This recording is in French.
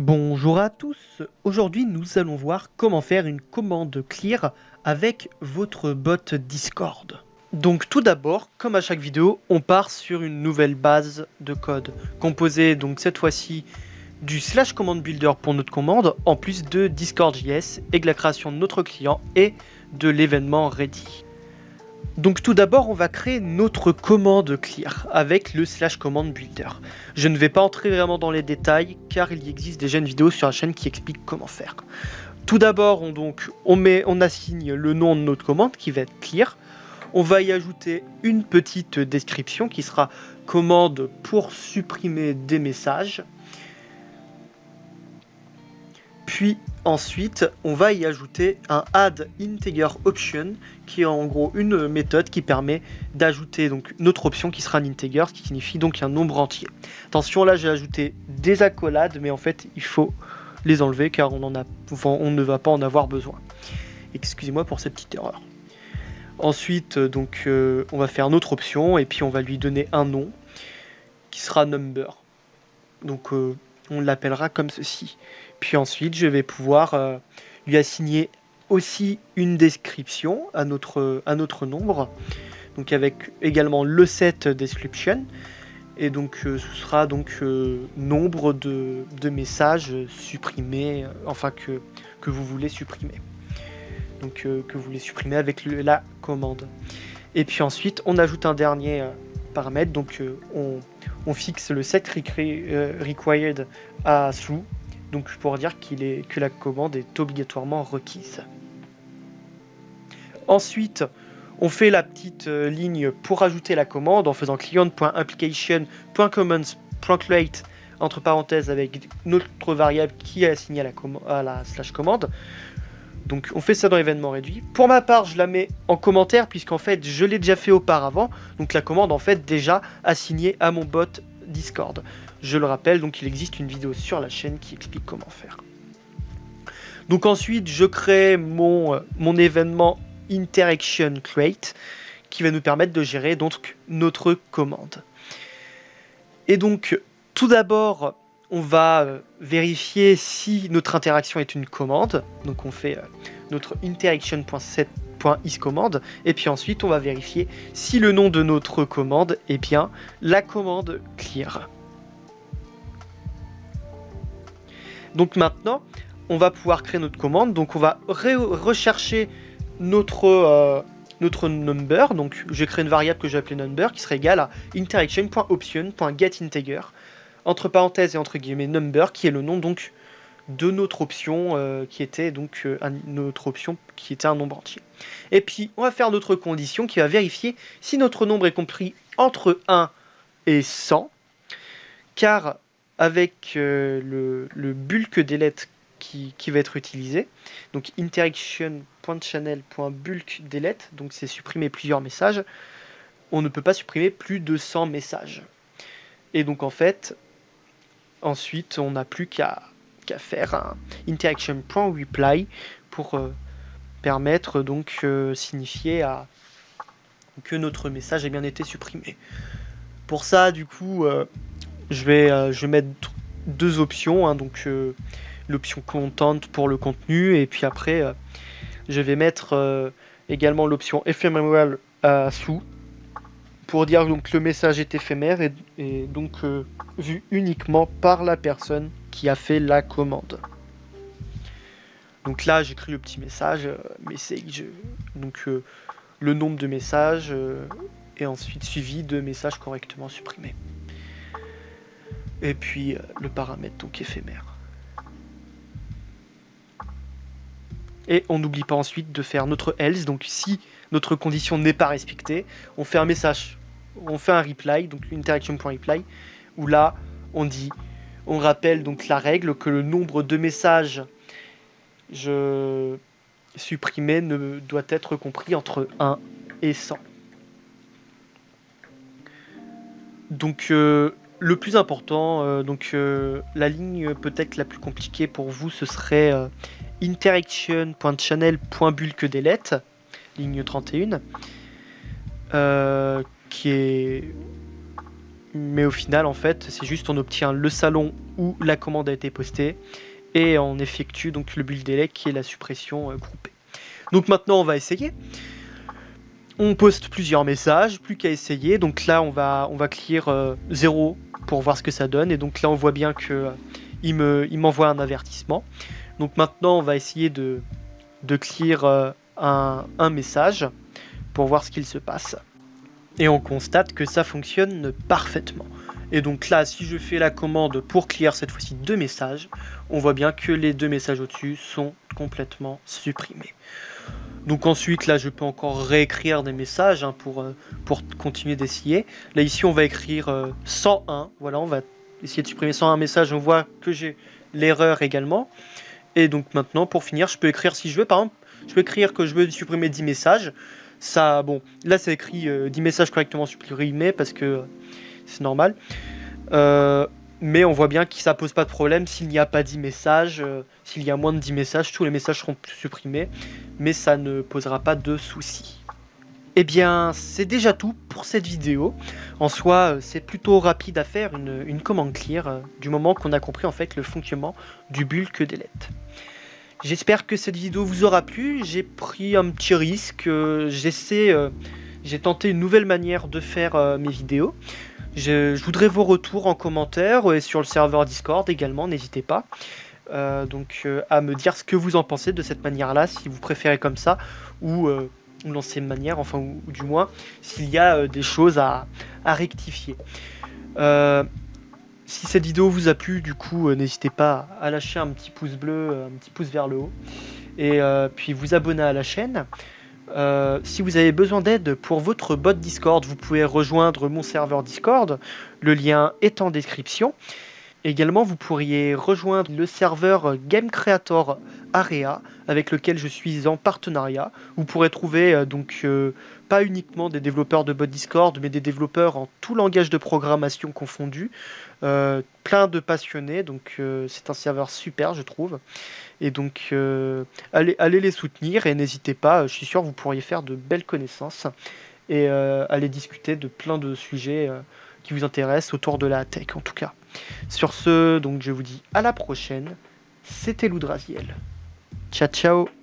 Bonjour à tous, aujourd'hui nous allons voir comment faire une commande clear avec votre bot Discord. Donc tout d'abord, comme à chaque vidéo, on part sur une nouvelle base de code, composée donc cette fois-ci du /command builder pour notre commande, en plus de Discord.js et de la création de notre client et de l'événement ready. Donc tout d'abord, on va créer notre commande clear avec le /command builder. Je ne vais pas entrer vraiment dans les détails car il y existe déjà une vidéo sur la chaîne qui explique comment faire. Tout d'abord, on assigne le nom de notre commande qui va être clear. On va y ajouter une petite description qui sera commande pour supprimer des messages. Puis ensuite, on va y ajouter un add integer option qui est en gros une méthode qui permet d'ajouter donc notre option qui sera un integer, ce qui signifie donc un nombre entier. Attention, là j'ai ajouté des accolades, mais en fait il faut les enlever car on ne va pas en avoir besoin. Excusez-moi pour cette petite erreur. Ensuite, on va faire notre option et puis on va lui donner un nom qui sera number. Donc on l'appellera comme ceci. Puis ensuite, je vais pouvoir lui assigner aussi une description à notre nombre, donc avec également le set description, et donc ce sera donc nombre de messages supprimés, enfin que vous voulez supprimer, donc que vous voulez supprimer avec la commande. Et puis ensuite, on ajoute un dernier paramètre, donc on fixe le set required à true, donc pour dire que la commande est obligatoirement requise. Ensuite, on fait la petite ligne pour ajouter la commande en faisant client.application.commands.create entre parenthèses avec notre variable qui est assignée à la /commande. Donc on fait ça dans l'événement réduit. Pour ma part, je la mets en commentaire puisqu'en fait je l'ai déjà fait auparavant. Donc la commande en fait déjà assignée à mon bot Discord. Je le rappelle, donc il existe une vidéo sur la chaîne qui explique comment faire. Donc ensuite je crée mon événement interaction create qui va nous permettre de gérer donc notre commande. Et donc tout d'abord, on va vérifier si notre interaction est une commande. Donc on fait notre interaction.set.isCommand et puis ensuite on va vérifier si le nom de notre commande est bien la commande clear. Donc maintenant, on va pouvoir créer notre commande. Donc on va rechercher notre number. Donc j'ai créé une variable que j'ai appelée number qui serait égale à interaction.option.getInteger entre parenthèses et entre guillemets number qui est le nom donc de notre option qui était donc notre option qui était un nombre entier. Et puis on va faire notre condition qui va vérifier si notre nombre est compris entre 1 et 100 car avec le bulk delete qui va être utilisé, donc interaction.channel.bulk delete, donc c'est supprimer plusieurs messages, on ne peut pas supprimer plus de 100 messages. Et donc en fait, ensuite on n'a plus qu'à faire un interaction.reply pour permettre donc signifier que notre message a bien été supprimé. Pour ça, du coup, je vais mettre deux options, hein, donc l'option content pour le contenu et puis après je vais mettre également l'option ephemeral sous pour dire donc que le message est éphémère et donc vu uniquement par la personne qui a fait la commande. Donc là j'écris le petit message, donc le nombre de messages et ensuite suivi de messages correctement supprimés. Et puis le paramètre donc éphémère. Et on n'oublie pas ensuite de faire notre else, donc si notre condition n'est pas respectée, on fait un message, on fait un reply, donc une interaction.reply, où là on rappelle donc la règle que le nombre de messages supprimés doit être compris entre 1 et 100. Donc le plus important, la ligne peut-être la plus compliquée pour vous, ce serait interaction.channel.bulkdelete, ligne 31, qui est Mais au final, en fait, c'est juste on obtient le salon où la commande a été postée et on effectue donc le build delay qui est la suppression groupée. Donc maintenant, on va essayer. On poste plusieurs messages, plus qu'à essayer. Donc là, on va clear 0 pour voir ce que ça donne. Et donc là, on voit bien que il m'envoie un avertissement. Donc maintenant, on va essayer de clear un message pour voir ce qu'il se passe. Et on constate que ça fonctionne parfaitement. Et donc là, si je fais la commande pour clear cette fois-ci 2 messages, on voit bien que les 2 messages au-dessus sont complètement supprimés. Donc ensuite, là, je peux encore réécrire des messages pour continuer d'essayer. Là, ici, on va écrire 101. Voilà, on va essayer de supprimer 101 messages. On voit que j'ai l'erreur également. Et donc maintenant, pour finir, je peux écrire si je veux. Par exemple, je peux écrire que je veux supprimer 10 messages. Ça, bon, là, ça écrit 10 messages correctement supprimés parce que c'est normal. Mais on voit bien que ça pose pas de problème s'il n'y a pas 10 messages. S'il y a moins de 10 messages, tous les messages seront supprimés. Mais ça ne posera pas de soucis. Eh bien, c'est déjà tout pour cette vidéo. En soi, c'est plutôt rapide à faire, une commande clear, du moment qu'on a compris en fait le fonctionnement du bulk delete. J'espère que cette vidéo vous aura plu. J'ai pris un petit risque. J'ai tenté une nouvelle manière de faire mes vidéos. Je voudrais vos retours en commentaire et sur le serveur Discord également, n'hésitez pas. À me dire ce que vous en pensez de cette manière-là, si vous préférez comme ça, ou l'ancienne manière, enfin, ou du moins, s'il y a des choses à rectifier. Si cette vidéo vous a plu, du coup, n'hésitez pas à lâcher un petit pouce bleu, un petit pouce vers le haut, et puis vous abonner à la chaîne. Si vous avez besoin d'aide pour votre bot Discord, vous pouvez rejoindre mon serveur Discord, le lien est en description. Également, vous pourriez rejoindre le serveur Game Creator Area avec lequel je suis en partenariat. Vous pourrez trouver pas uniquement des développeurs de bot Discord, mais des développeurs en tout langage de programmation confondu. Plein de passionnés, donc c'est un serveur super, je trouve. Et donc, allez les soutenir et n'hésitez pas, je suis sûr que vous pourriez faire de belles connaissances et aller discuter de plein de sujets qui vous intéressent autour de la tech en tout cas. Sur ce, donc je vous dis à la prochaine. C'était Loudraziel. Ciao ciao.